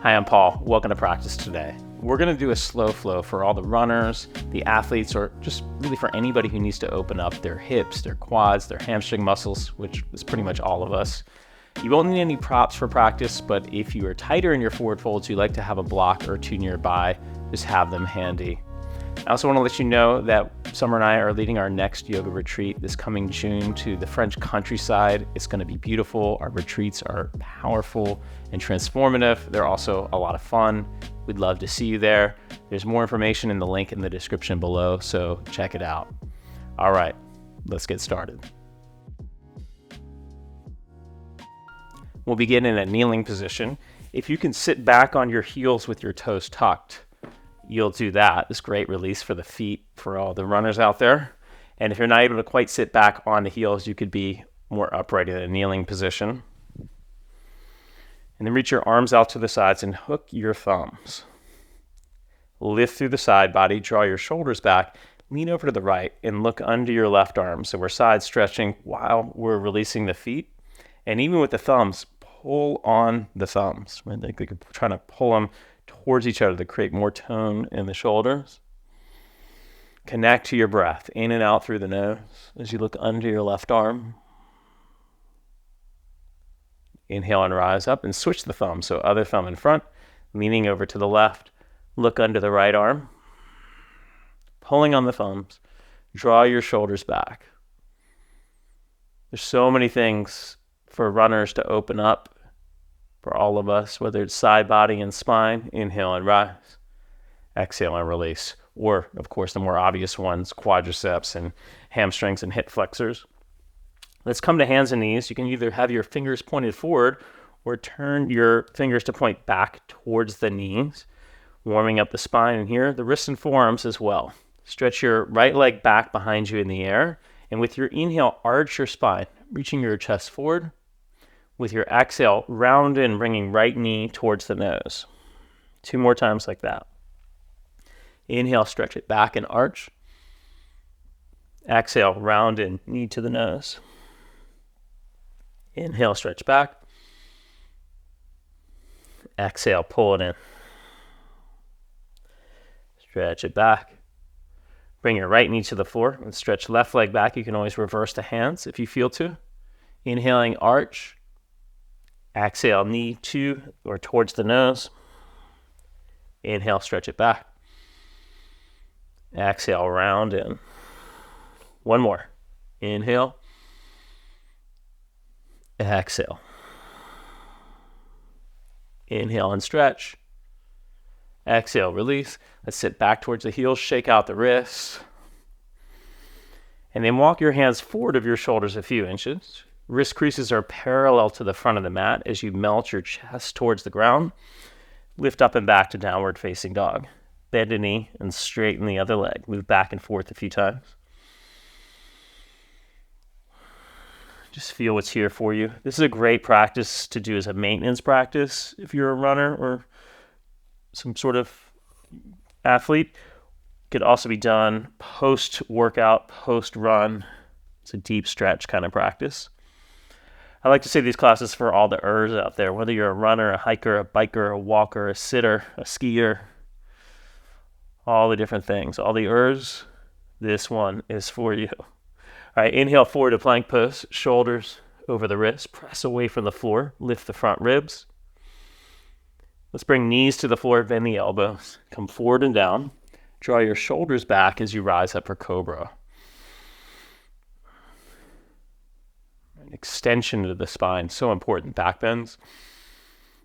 Hi, I'm Paul. Welcome to practice today. We're going to do a slow flow for all the runners, the athletes, or just really for anybody who needs to open up their hips, their quads, their hamstring muscles, which is pretty much all of us. You won't need any props for practice, but if you are tighter in your forward folds, you like to have a block or two nearby, just have them handy. I also want to let you know that Summer and I are leading our next yoga retreat this coming June to the French countryside. It's going to be beautiful. Our retreats are powerful and transformative. They're also a lot of fun. We'd love to see you there. There's more information in the link in the description below, so check it out. All right, let's get started. We'll begin in a kneeling position. If you can sit back on your heels with your toes tucked, you'll do that. It's great release for the feet for all the runners out there. And if you're not able to quite sit back on the heels, you could be more upright in a kneeling position. And then reach your arms out to the sides and hook your thumbs. Lift through the side body, draw your shoulders back, lean over to the right, and look under your left arm. So we're side stretching while we're releasing the feet. And even with the thumbs, pull on the thumbs. Right? Like you're trying to pull them towards each other to create more tone in the shoulders. Connect to your breath, in and out through the nose as you look under your left arm. Inhale and rise up and switch the thumb. So other thumb in front, leaning over to the left. Look under the right arm. Pulling on the thumbs. Draw your shoulders back. There's so many things for runners to open up for all of us, whether it's side body and spine. Inhale and rise. Exhale and release. Or, of course, the more obvious ones, quadriceps and hamstrings and hip flexors. Let's come to hands and knees. You can either have your fingers pointed forward or turn your fingers to point back towards the knees, warming up the spine. And here, the wrists and forearms as well. Stretch your right leg back behind you in the air. And with your inhale, arch your spine, reaching your chest forward. With your exhale, round in, bringing right knee towards the nose. 2 more times like that. Inhale, stretch it back and arch. Exhale, round in, knee to the nose. Inhale, stretch back. Exhale, pull it in. Stretch it back. Bring your right knee to the floor and stretch left leg back. You can always reverse the hands if you feel to. Inhaling, arch. Exhale, knee to or towards the nose. Inhale, stretch it back. Exhale, round in. 1 more. Inhale. Exhale. Inhale and stretch. Exhale, release. Let's sit back towards the heels, shake out the wrists. And then walk your hands forward of your shoulders a few inches. Wrist creases are parallel to the front of the mat as you melt your chest towards the ground. Lift up and back to downward facing dog. Bend a knee and straighten the other leg. Move back and forth a few times. Just feel what's here for you. This is a great practice to do as a maintenance practice if you're a runner or some sort of athlete. It could also be done post-workout, post-run. It's a deep stretch kind of practice. I like to say these classes for all the ers out there, whether you're a runner, a hiker, a biker, a walker, a sitter, a skier, all the different things, all the ers, this one is for you. All right, inhale forward to plank pose, shoulders over the wrists, press away from the floor, lift the front ribs. Let's bring knees to the floor, bend the elbows, come forward and down. Draw your shoulders back as you rise up for cobra. An extension to the spine, so important, back bends.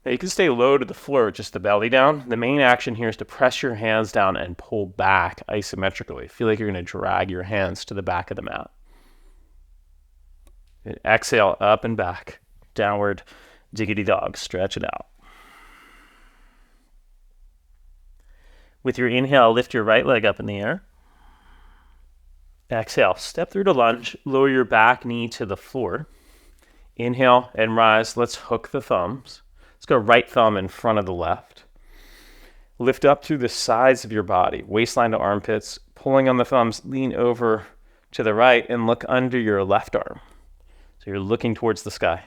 Now you can stay low to the floor with just the belly down. The main action here is to press your hands down and pull back isometrically. Feel like you're going to drag your hands to the back of the mat. And exhale, up and back. Downward diggity dog. Stretch it out. With your inhale, lift your right leg up in the air. Exhale, step through to lunge. Lower your back knee to the floor. Inhale and rise. Let's hook the thumbs. Let's go right thumb in front of the left. Lift up through the sides of your body, waistline to armpits. Pulling on the thumbs, lean over to the right and look under your left arm. So you're looking towards the sky.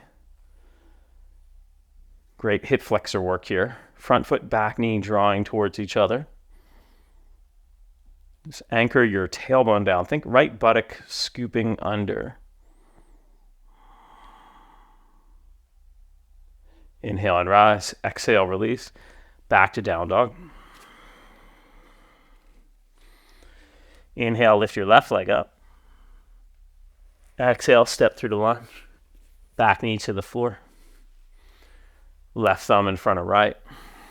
Great hip flexor work here. Front foot, back knee drawing towards each other. Just anchor your tailbone down. Think right buttock scooping under. Inhale and rise. Exhale, release. Back to down dog. Inhale, lift your left leg up. Exhale, step through the lunge. Back knee to the floor. Left thumb in front of right.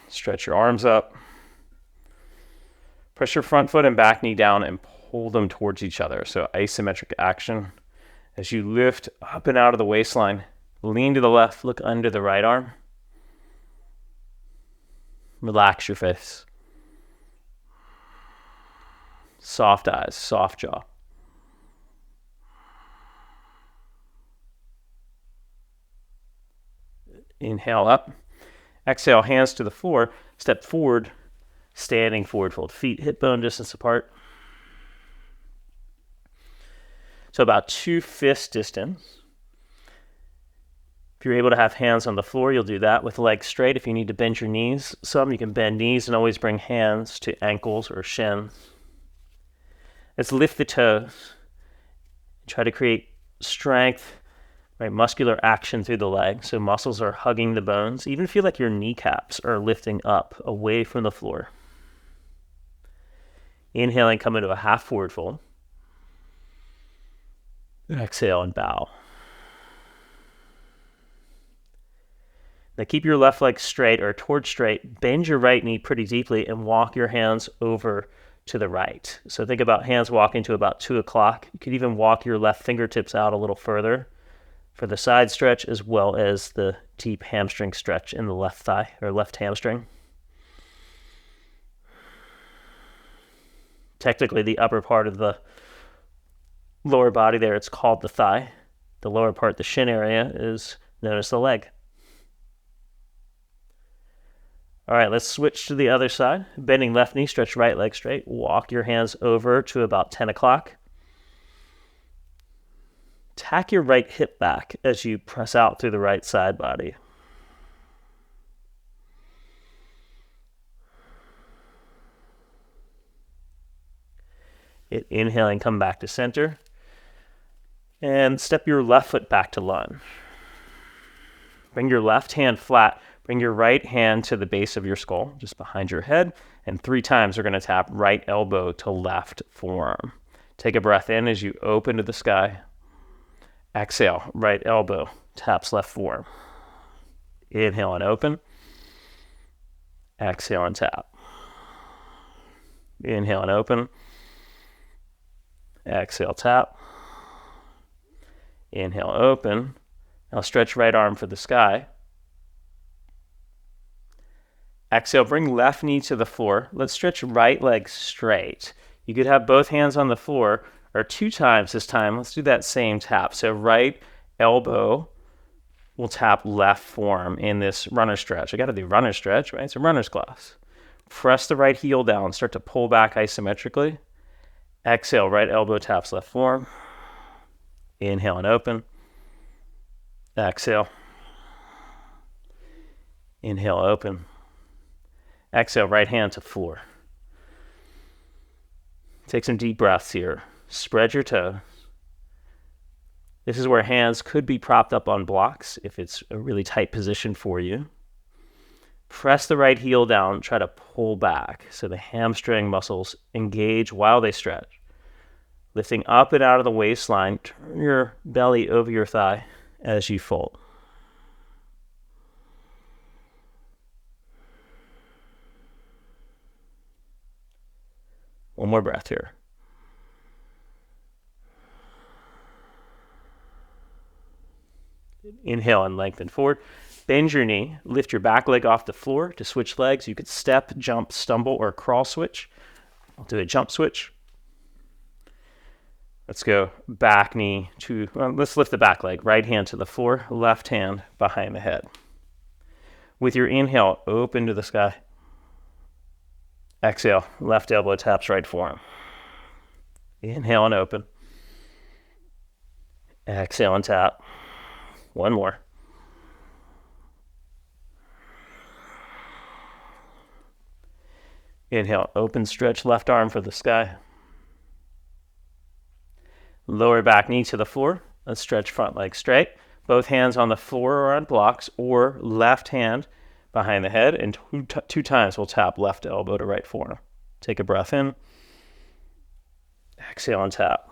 Stretch your arms up. Press your front foot and back knee down and pull them towards each other. So isometric action. As you lift up and out of the waistline, lean to the left, look under the right arm. Relax your face. Soft eyes, soft jaw. Inhale up. Exhale, hands to the floor. Step forward, standing forward fold. Feet hip bone distance apart. So about 2 fists distance. If you're able to have hands on the floor, you'll do that with legs straight. If you need to bend your knees some, you can bend knees and always bring hands to ankles or shins. Let's lift the toes. Try to create strength, right? Muscular action through the legs. So muscles are hugging the bones. Even feel like your kneecaps are lifting up away from the floor. Inhaling, come into a half forward fold. Exhale and bow. Now keep your left leg straight or towards straight. Bend your right knee pretty deeply and walk your hands over to the right. So think about hands walking to about 2 o'clock. You could even walk your left fingertips out a little further for the side stretch as well as the deep hamstring stretch in the left thigh or left hamstring. Technically the upper part of the lower body there, it's called the thigh. The lower part, the shin area, is known as the leg. All right, let's switch to the other side. Bending left knee, stretch right leg straight. Walk your hands over to about 10 o'clock. Tack your right hip back as you press out through the right side body. Inhaling, come back to center. And step your left foot back to lunge. Bring your left hand flat. Bring your right hand to the base of your skull, just behind your head. And 3 times we're going to tap right elbow to left forearm. Take a breath in as you open to the sky. Exhale, right elbow taps left forearm. Inhale and open. Exhale and tap. Inhale and open. Exhale, tap. Inhale, open. Now stretch right arm for the sky. Exhale, bring left knee to the floor. Let's stretch right leg straight. You could have both hands on the floor, or 2 times this time. Let's do that same tap. So right elbow will tap left forearm in this runner stretch. I got to do runner stretch, right? It's a runner's class. Press the right heel down. Start to pull back isometrically. Exhale, right elbow taps left forearm. Inhale and open. Exhale. Inhale, open. Exhale, right hand to floor. Take some deep breaths here. Spread your toes. This is where hands could be propped up on blocks if it's a really tight position for you. Press the right heel down. Try to pull back so the hamstring muscles engage while they stretch. Lifting up and out of the waistline. Turn your belly over your thigh as you fold. One more breath here. Inhale and lengthen forward. Bend your knee. Lift your back leg off the floor to switch legs. You could step, jump, stumble, or crawl switch. I'll do a jump switch. Let's go back knee to, let's lift the back leg. Right hand to the floor, left hand behind the head. With your inhale, open to the sky. Exhale, left elbow taps right forearm. Inhale and open. Exhale and tap. One more. Inhale, open, stretch left arm for the sky. Lower back knee to the floor. Let's stretch front leg straight. Both hands on the floor or on blocks, or left hand behind the head, and two times we'll tap left elbow to right forearm. Take a breath in. Exhale and tap.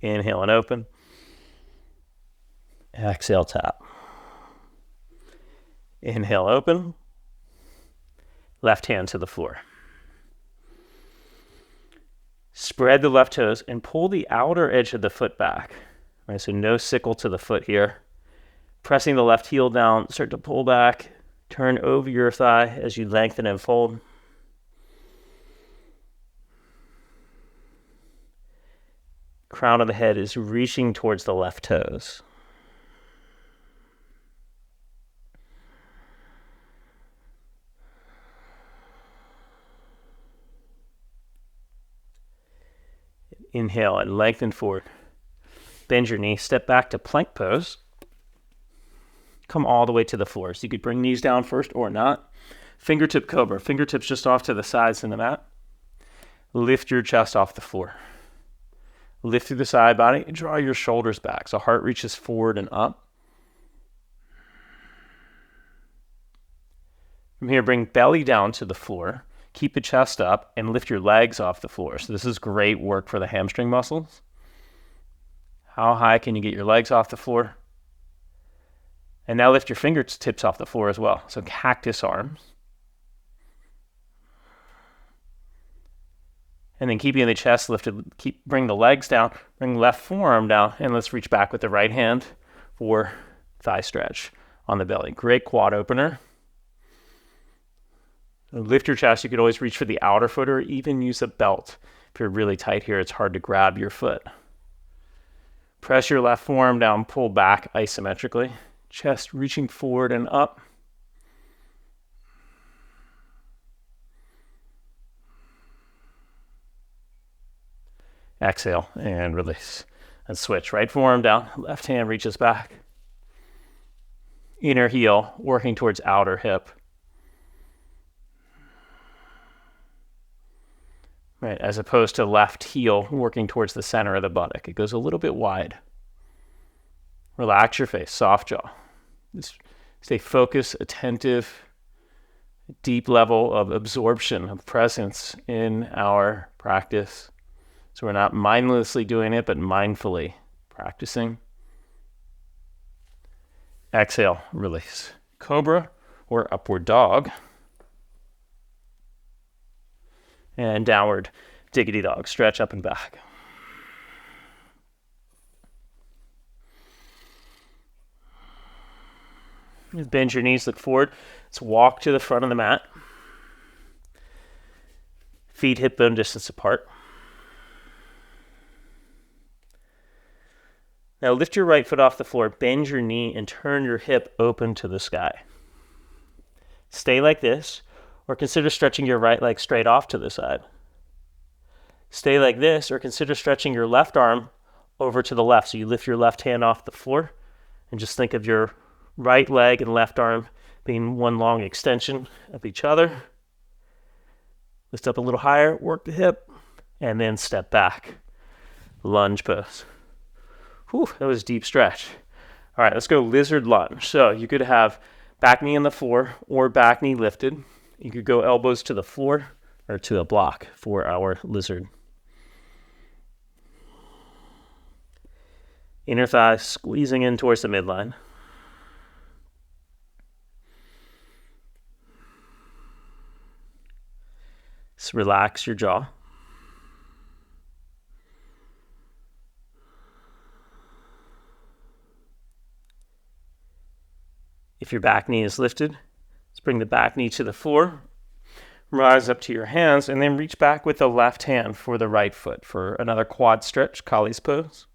Inhale and open. Exhale, tap. Inhale, open. Left hand to the floor. Spread the left toes and pull the outer edge of the foot back. Right, so no sickle to the foot here. Pressing the left heel down, start to pull back. Turn over your thigh as you lengthen and fold. Crown of the head is reaching towards the left toes. Inhale and lengthen forward. Bend your knee, step back to plank pose. Come all the way to the floor. So you could bring knees down first or not. Fingertip cobra, fingertips just off to the sides in the mat. Lift your chest off the floor. Lift through the side body and draw your shoulders back so heart reaches forward and up. From here, bring belly down to the floor. Keep the chest up and lift your legs off the floor. So this is great work for the hamstring muscles. How high can you get your legs off the floor? And now lift your fingertips off the floor as well. So cactus arms. And then keeping the chest lifted, bring the legs down, bring left forearm down, and let's reach back with the right hand for thigh stretch on the belly. Great quad opener. Lift your chest. You could always reach for the outer foot or even use a belt. If you're really tight here, it's hard to grab your foot. Press your left forearm down, pull back isometrically. Chest reaching forward and up. Exhale and release. And switch. Right forearm down, left hand reaches back. Inner heel working towards outer hip. Right, as opposed to left heel working towards the center of the buttock. It goes a little bit wide. Relax your face, soft jaw. Just stay focused, attentive, deep level of absorption, of presence in our practice. So we're not mindlessly doing it, but mindfully practicing. Exhale, release. Cobra or upward dog. And downward diggity dog. Stretch up and back. Bend your knees, look forward. Let's walk to the front of the mat. Feet hip bone distance apart. Now lift your right foot off the floor, bend your knee, and turn your hip open to the sky. Stay like this, or consider stretching your right leg straight off to the side. Stay like this, or consider stretching your left arm over to the left. So you lift your left hand off the floor, and just think of your right leg and left arm being one long extension of each other. Lift up a little higher, work the hip, and then step back. Lunge pose. Whew, that was a deep stretch. All right, let's go lizard lunge. So you could have back knee on the floor or back knee lifted. You could go elbows to the floor or to a block for our lizard. Inner thigh squeezing in towards the midline. Just relax your jaw. If your back knee is lifted, let's bring the back knee to the floor. Rise up to your hands and then reach back with the left hand for the right foot for another quad stretch, Kali's pose.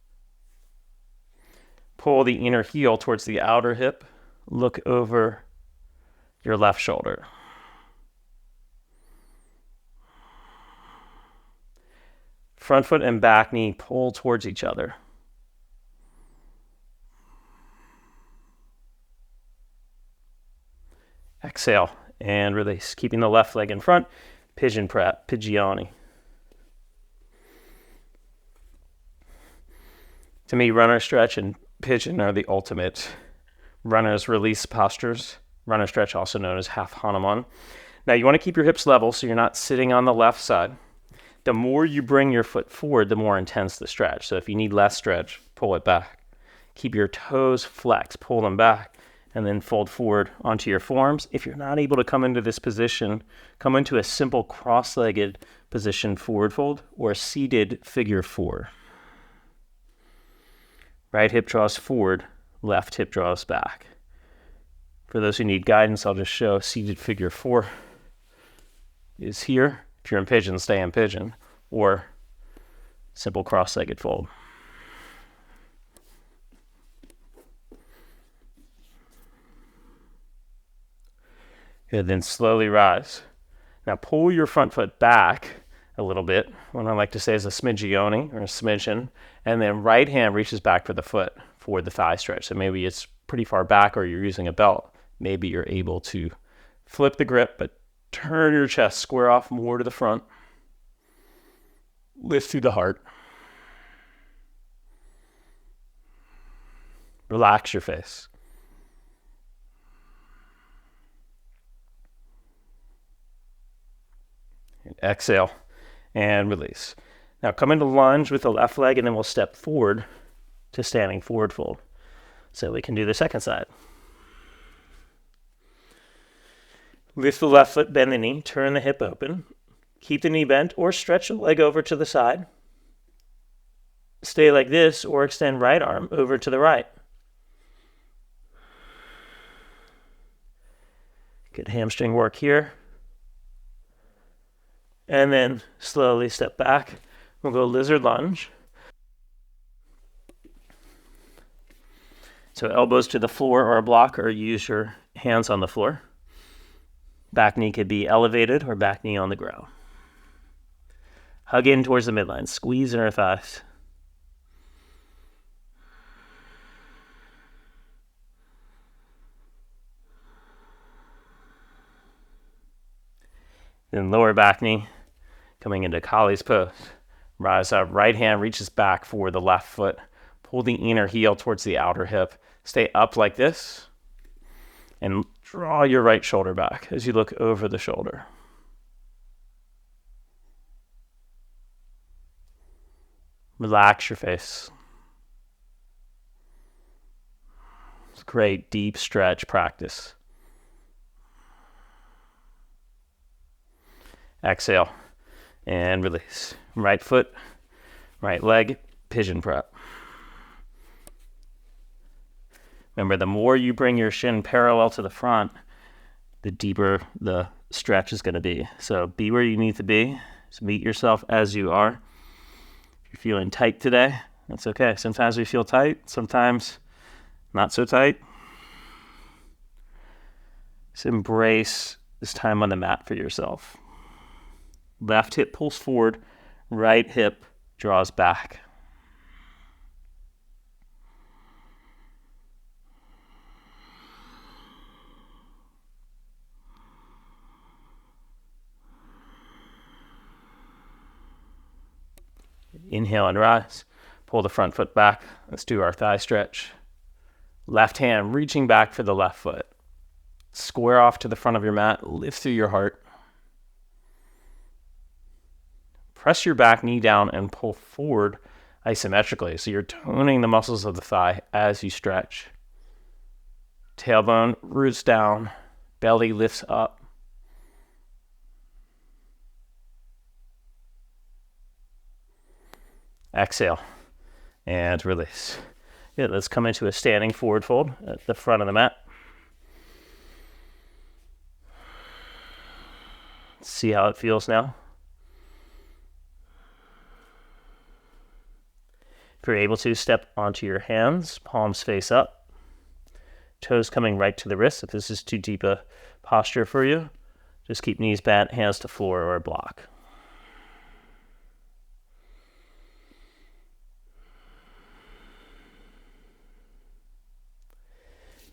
Pull the inner heel towards the outer hip. Look over your left shoulder. Front foot and back knee pull towards each other. Exhale and release. Keeping the left leg in front, pigeon prep, pigioni. To me, runner stretch and pigeon are the ultimate runner's release postures. Runner stretch, also known as half Hanuman. Now, you want to keep your hips level so you're not sitting on the left side. The more you bring your foot forward, the more intense the stretch. So if you need less stretch, pull it back. Keep your toes flexed, pull them back, and then fold forward onto your forearms. If you're not able to come into this position, come into a simple cross-legged position, forward fold, or a seated figure four. Right hip draws forward, left hip draws back. For those who need guidance, I'll just show seated figure four is here. If you're in pigeon, stay in pigeon, or simple cross-legged fold. Good, then slowly rise. Now pull your front foot back a little bit, what I like to say is a smidgioni or a smidgen, and then right hand reaches back for the foot for the thigh stretch. So maybe it's pretty far back or you're using a belt. Maybe you're able to flip the grip, but turn your chest square off more to the front. Lift through the heart. Relax your face. And exhale and release. Now come into lunge with the left leg and then we'll step forward to standing forward fold. So we can do the second side. Lift the left foot, bend the knee, turn the hip open. Keep the knee bent or stretch the leg over to the side. Stay like this or extend right arm over to the right. Good hamstring work here. And then slowly step back. We'll go lizard lunge. So elbows to the floor or a block, or use your hands on the floor. Back knee could be elevated or back knee on the ground. Hug in towards the midline. Squeeze inner thighs. Then lower back knee, coming into Kali's pose. Rise up, right hand reaches back for the left foot. Pull the inner heel towards the outer hip. Stay up like this. And draw your right shoulder back as you look over the shoulder. Relax your face. It's a great deep stretch practice. Exhale and release. Right foot, right leg, pigeon prep. Remember, the more you bring your shin parallel to the front, the deeper the stretch is going to be. So be where you need to be. Just meet yourself as you are. If you're feeling tight today, that's okay. Sometimes we feel tight, sometimes not so tight. Just embrace this time on the mat for yourself. Left hip pulls forward, right hip draws back. Inhale and rise. Pull the front foot back. Let's do our thigh stretch. Left hand reaching back for the left foot. Square off to the front of your mat. Lift through your heart. Press your back knee down and pull forward isometrically. So you're toning the muscles of the thigh as you stretch. Tailbone roots down. Belly lifts up. Exhale and release. Good, let's come into a standing forward fold at the front of the mat. See how it feels now. If you're able to, step onto your hands, palms face up, toes coming right to the wrists. If this is too deep a posture for you, just keep knees bent, hands to floor or a block.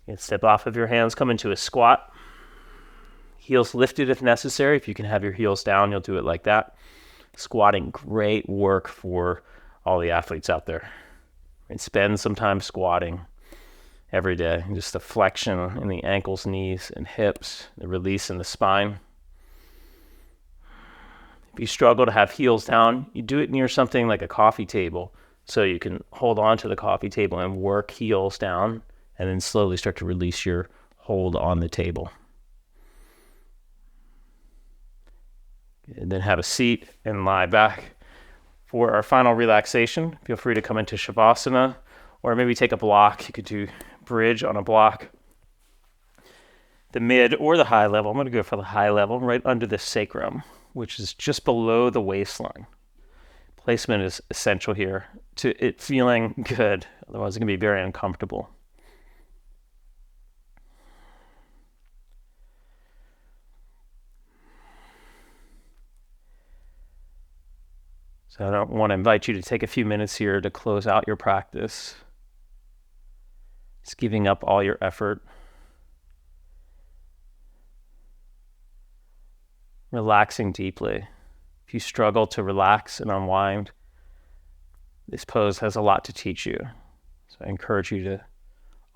You can step off of your hands, come into a squat. Heels lifted if necessary. If you can have your heels down, you'll do it like that. Squatting, great work for all the athletes out there. And spend some time squatting every day. Just the flexion in the ankles, knees, and hips, the release in the spine. If you struggle to have heels down, you do it near something like a coffee table, so you can hold on to the coffee table and work heels down, and then slowly start to release your hold on the table. And then have a seat and lie back. For our final relaxation, feel free to come into Shavasana, or maybe take a block. You could do bridge on a block. The mid or the high level, I'm going to go for the high level, right under the sacrum, which is just below the waistline. Placement is essential here to it feeling good, otherwise it's going to be very uncomfortable. So I want to invite you to take a few minutes here to close out your practice. Just giving up all your effort. Relaxing deeply. If you struggle to relax and unwind, this pose has a lot to teach you. So I encourage you to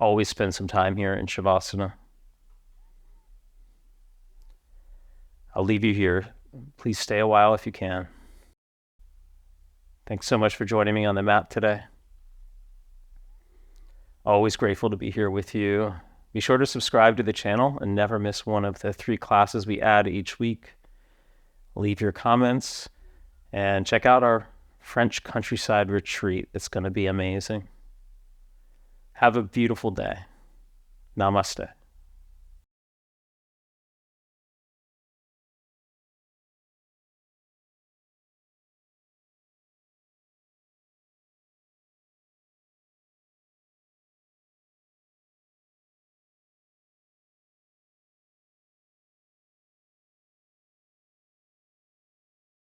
always spend some time here in Shavasana. I'll leave you here. Please stay a while if you can. Thanks so much for joining me on the mat today. Always grateful to be here with you. Be sure to subscribe to the channel and never miss one of the 3 classes we add each week. Leave your comments and check out our French countryside retreat. It's going to be amazing. Have a beautiful day. Namaste.